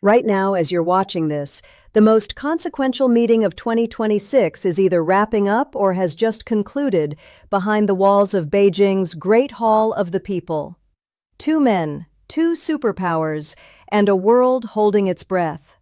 Right now, as you're watching this, the most consequential meeting of 2026 is either wrapping up or has just concluded behind the walls of Beijing's Great Hall of the People. Two men, two superpowers, and a world holding its breath.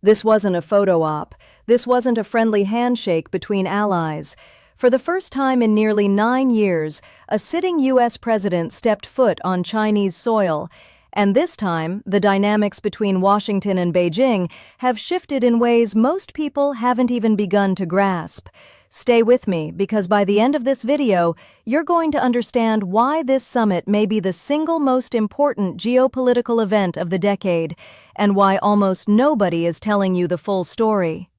This wasn't a photo op. This wasn't a friendly handshake between allies. For the first time in nearly 9 years, a sitting U.S. president stepped foot on Chinese soil. And this time, the dynamics between Washington and Beijing have shifted in ways most people haven't even begun to grasp. Stay with me, because by the end of this video, you're going to understand why this summit may be the single most important geopolitical event of the decade, and why almost nobody is telling you the full story.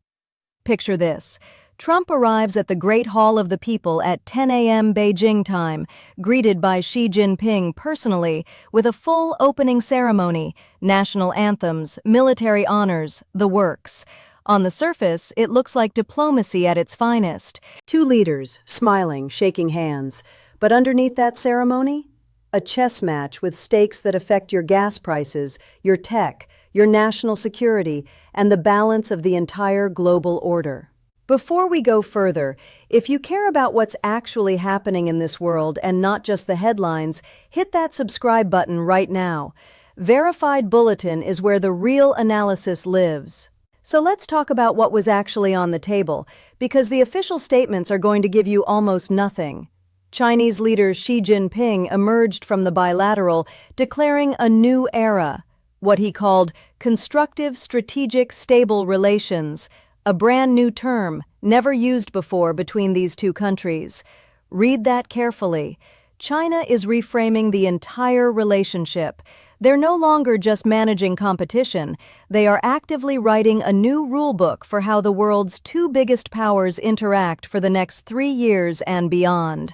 Picture this. Trump arrives at the Great Hall of the People at 10 a.m. Beijing time, greeted by Xi Jinping personally with a full opening ceremony, national anthems, military honors, the works. On the surface, it looks like diplomacy at its finest. Two leaders, smiling, shaking hands. But underneath that ceremony? A chess match with stakes that affect your gas prices, your tech, your national security, and the balance of the entire global order. Before we go further, if you care about what's actually happening in this world and not just the headlines, hit that subscribe button right now. Verified Bulletin is where the real analysis lives. So let's talk about what was actually on the table, because the official statements are going to give you almost nothing. Chinese leader Xi Jinping emerged from the bilateral, declaring a new era, what he called constructive, strategic, stable relations, a brand new term, never used before between these two countries. Read that carefully. China is reframing the entire relationship. They're no longer just managing competition. They are actively writing a new rulebook for how the world's two biggest powers interact for the next 3 years and beyond.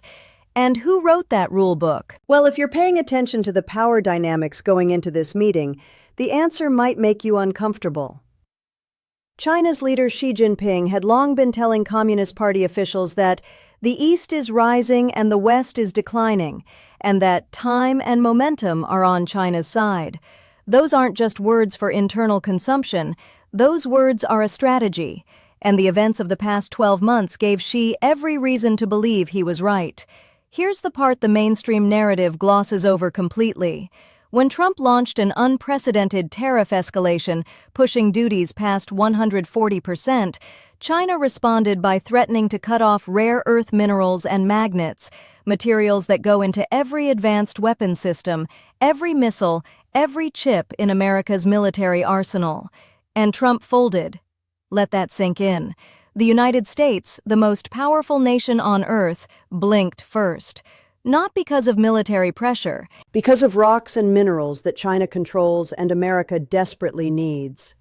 And who wrote that rulebook? Well, if you're paying attention to the power dynamics going into this meeting, the answer might make you uncomfortable. China's leader Xi Jinping had long been telling Communist Party officials that the East is rising and the West is declining, and that time and momentum are on China's side. Those aren't just words for internal consumption, those words are a strategy, and the events of the past 12 months gave Xi every reason to believe he was right. Here's the part the mainstream narrative glosses over completely. When Trump launched an unprecedented tariff escalation, pushing duties past 140%, China responded by threatening to cut off rare earth minerals and magnets, materials that go into every advanced weapon system, every missile, every chip in America's military arsenal. And Trump folded. Let that sink in. The United States, the most powerful nation on earth, blinked first. Not because of military pressure. Because of rocks and minerals that China controls and America desperately needs.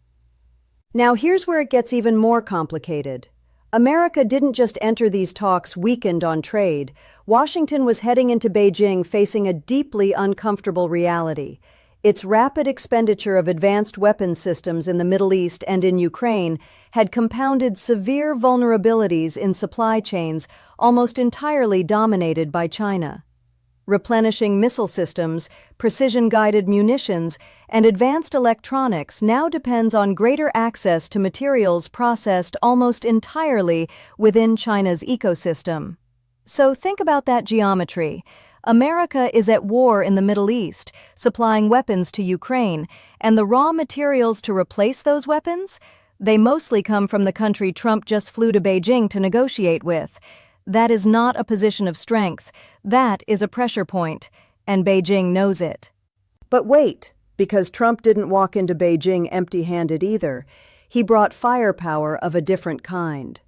Now here's where it gets even more complicated. America didn't just enter these talks weakened on trade. Washington was heading into Beijing facing a deeply uncomfortable reality. Its rapid expenditure of advanced weapons systems in the Middle East and in Ukraine had compounded severe vulnerabilities in supply chains almost entirely dominated by China. Replenishing missile systems, precision-guided munitions, and advanced electronics now depends on greater access to materials processed almost entirely within China's ecosystem. So think about that geometry. America is at war in the Middle East, supplying weapons to Ukraine, and the raw materials to replace those weapons? They mostly come from the country Trump just flew to Beijing to negotiate with. That is not a position of strength. That is a pressure point, and Beijing knows it. But wait, because Trump didn't walk into Beijing empty-handed either. He brought firepower of a different kind.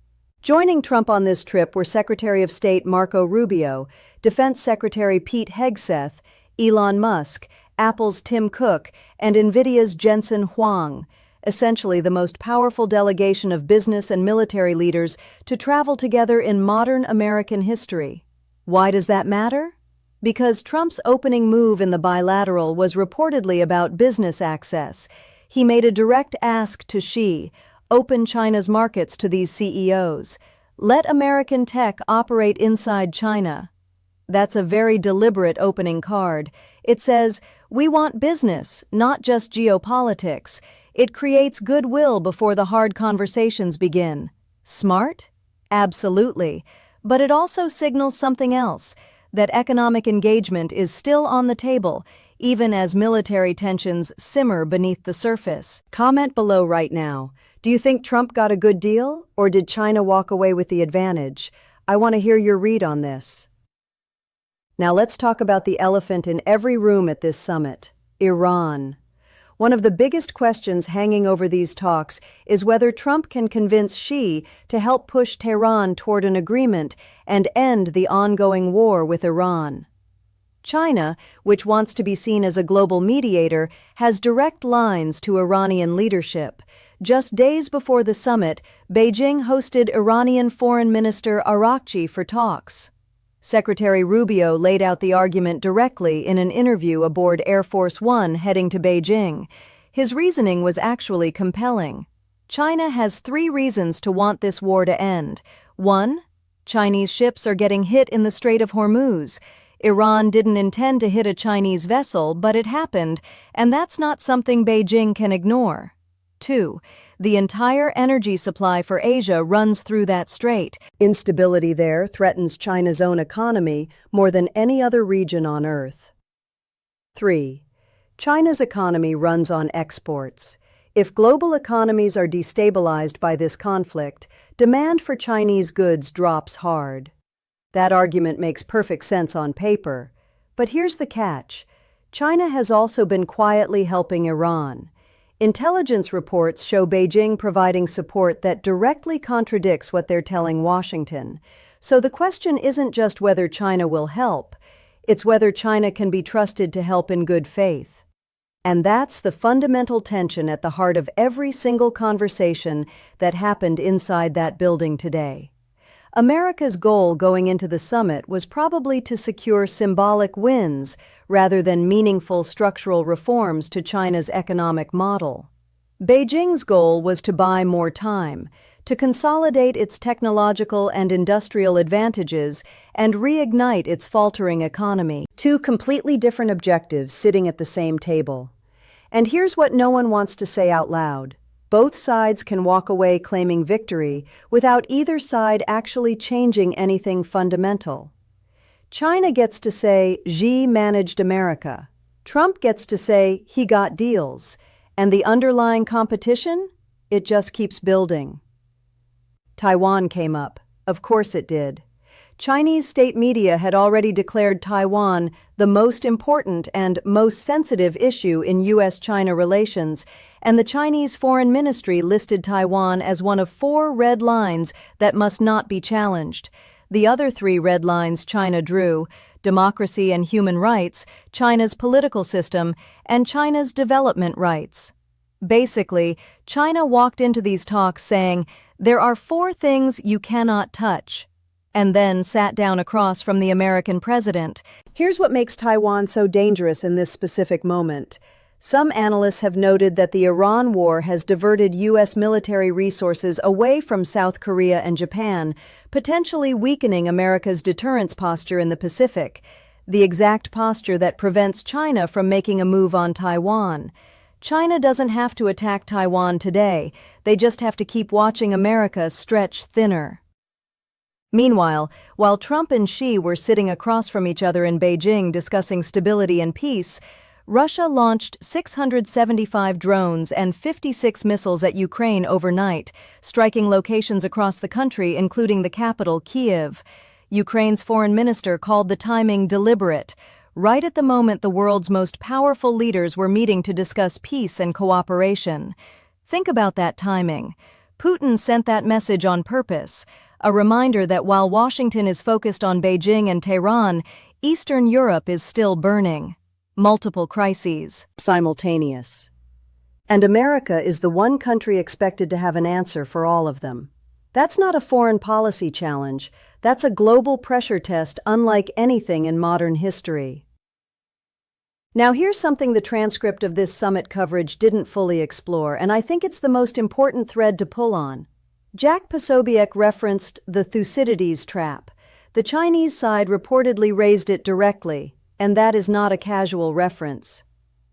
Joining Trump on this trip were Secretary of State Marco Rubio, Defense Secretary Pete Hegseth, Elon Musk, Apple's Tim Cook, and NVIDIA's Jensen Huang, essentially the most powerful delegation of business and military leaders to travel together in modern American history. Why does that matter? Because Trump's opening move in the bilateral was reportedly about business access. He made a direct ask to Xi, open China's markets to these CEOs. Let American tech operate inside China. That's a very deliberate opening card. It says, we want business, not just geopolitics. It creates goodwill before the hard conversations begin. Smart? Absolutely. But it also signals something else, that economic engagement is still on the table, even as military tensions simmer beneath the surface. Comment below right now. Do you think Trump got a good deal, or did China walk away with the advantage? I want to hear your read on this. Now let's talk about the elephant in every room at this summit, Iran. One of the biggest questions hanging over these talks is whether Trump can convince Xi to help push Tehran toward an agreement and end the ongoing war with Iran. China, which wants to be seen as a global mediator, has direct lines to Iranian leadership. Just days before the summit, Beijing hosted Iranian Foreign Minister Araghchi for talks. Secretary Rubio laid out the argument directly in an interview aboard Air Force One heading to Beijing. His reasoning was actually compelling. China has 3 reasons to want this war to end. 1. Chinese ships are getting hit in the Strait of Hormuz. Iran didn't intend to hit a Chinese vessel, but it happened, and that's not something Beijing can ignore. 2. The entire energy supply for Asia runs through that strait. Instability there threatens China's own economy more than any other region on Earth. 3. China's economy runs on exports. If global economies are destabilized by this conflict, demand for Chinese goods drops hard. That argument makes perfect sense on paper. But here's the catch. China has also been quietly helping Iran. Intelligence reports show Beijing providing support that directly contradicts what they're telling Washington. So the question isn't just whether China will help, it's whether China can be trusted to help in good faith. And that's the fundamental tension at the heart of every single conversation that happened inside that building today. America's goal going into the summit was probably to secure symbolic wins rather than meaningful structural reforms to China's economic model. Beijing's goal was to buy more time, to consolidate its technological and industrial advantages and reignite its faltering economy. 2 completely different objectives sitting at the same table. And here's what no one wants to say out loud. Both sides can walk away claiming victory without either side actually changing anything fundamental. China gets to say Xi managed America. Trump gets to say he got deals. And the underlying competition? It just keeps building. Taiwan came up. Of course it did. Chinese state media had already declared Taiwan the most important and most sensitive issue in U.S.-China relations, and the Chinese Foreign Ministry listed Taiwan as one of 4 red lines that must not be challenged. The other 3 red lines China drew: democracy and human rights, China's political system, and China's development rights. Basically, China walked into these talks saying, "There are 4 things you cannot touch," and then sat down across from the American president. Here's what makes Taiwan so dangerous in this specific moment. Some analysts have noted that the Iran war has diverted U.S. military resources away from South Korea and Japan, potentially weakening America's deterrence posture in the Pacific, the exact posture that prevents China from making a move on Taiwan. China doesn't have to attack Taiwan today, they just have to keep watching America stretch thinner. Meanwhile, while Trump and Xi were sitting across from each other in Beijing discussing stability and peace, Russia launched 675 drones and 56 missiles at Ukraine overnight, striking locations across the country, including the capital, Kyiv. Ukraine's foreign minister called the timing deliberate, right at the moment the world's most powerful leaders were meeting to discuss peace and cooperation. Think about that timing. Putin sent that message on purpose, a reminder that while Washington is focused on Beijing and Tehran, Eastern Europe is still burning. Multiple crises. Simultaneous. And America is the one country expected to have an answer for all of them. That's not a foreign policy challenge. That's a global pressure test unlike anything in modern history. Now here's something the transcript of this summit coverage didn't fully explore, and I think it's the most important thread to pull on. Jack Posobiec referenced the Thucydides trap. The Chinese side reportedly raised it directly, and that is not a casual reference.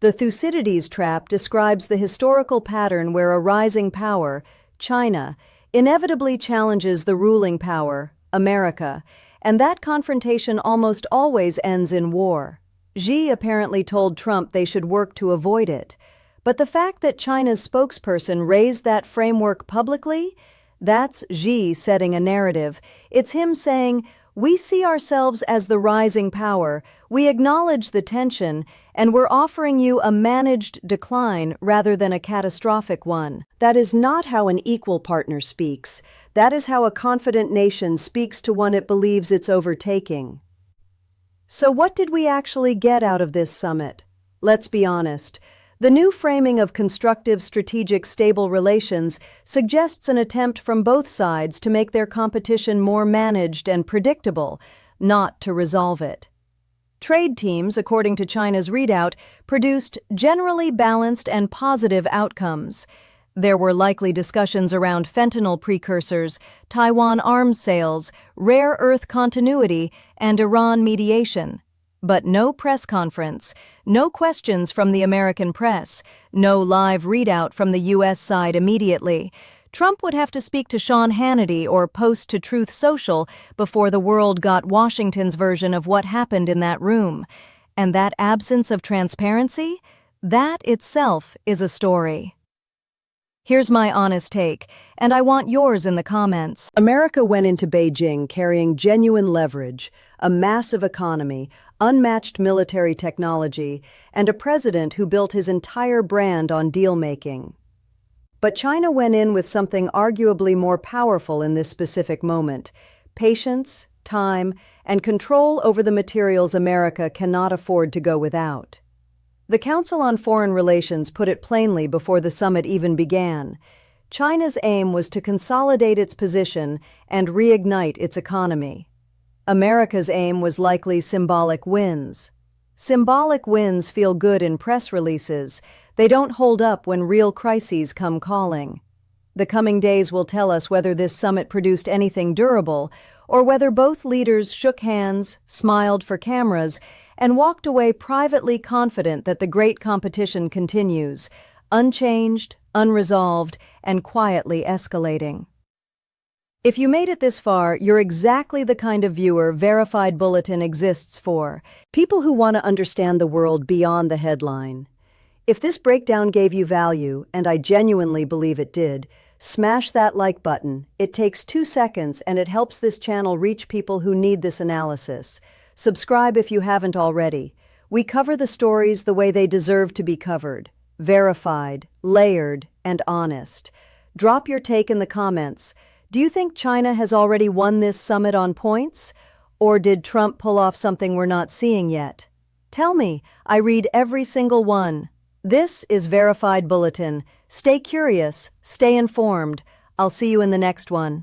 The Thucydides trap describes the historical pattern where a rising power, China, inevitably challenges the ruling power, America, and that confrontation almost always ends in war. Xi apparently told Trump they should work to avoid it. But the fact that China's spokesperson raised that framework publicly, that's Xi setting a narrative. It's him saying, "We see ourselves as the rising power, we acknowledge the tension, and we're offering you a managed decline rather than a catastrophic one." That is not how an equal partner speaks. That is how a confident nation speaks to one it believes it's overtaking. So what did we actually get out of this summit? Let's be honest. The new framing of constructive, strategic, stable relations suggests an attempt from both sides to make their competition more managed and predictable, not to resolve it. Trade teams, according to China's readout, produced generally balanced and positive outcomes. There were likely discussions around fentanyl precursors, Taiwan arms sales, rare earth continuity, and Iran mediation. But no press conference, no questions from the American press, no live readout from the U.S. side immediately. Trump would have to speak to Sean Hannity or post to Truth Social before the world got Washington's version of what happened in that room. And that absence of transparency? That itself is a story. Here's my honest take, and I want yours in the comments. America went into Beijing carrying genuine leverage, a massive economy, unmatched military technology, and a president who built his entire brand on deal-making. But China went in with something arguably more powerful in this specific moment: patience, time, and control over the materials America cannot afford to go without. The Council on Foreign Relations put it plainly before the summit even began. China's aim was to consolidate its position and reignite its economy. America's aim was likely symbolic wins. Symbolic wins feel good in press releases. They don't hold up when real crises come calling. The coming days will tell us whether this summit produced anything durable, or whether both leaders shook hands, smiled for cameras, and walked away privately confident that the great competition continues, unchanged, unresolved, and quietly escalating. If you made it this far, you're exactly the kind of viewer Verified Bulletin exists for. People who want to understand the world beyond the headline. If this breakdown gave you value, and I genuinely believe it did, smash that like button. It takes 2 seconds and it helps this channel reach people who need this analysis. Subscribe if you haven't already. We cover the stories the way they deserve to be covered. Verified, layered, and honest. Drop your take in the comments. Do you think China has already won this summit on points? Or did Trump pull off something we're not seeing yet? Tell me, I read every single one. This is Verified Bulletin. Stay curious, stay informed. I'll see you in the next one.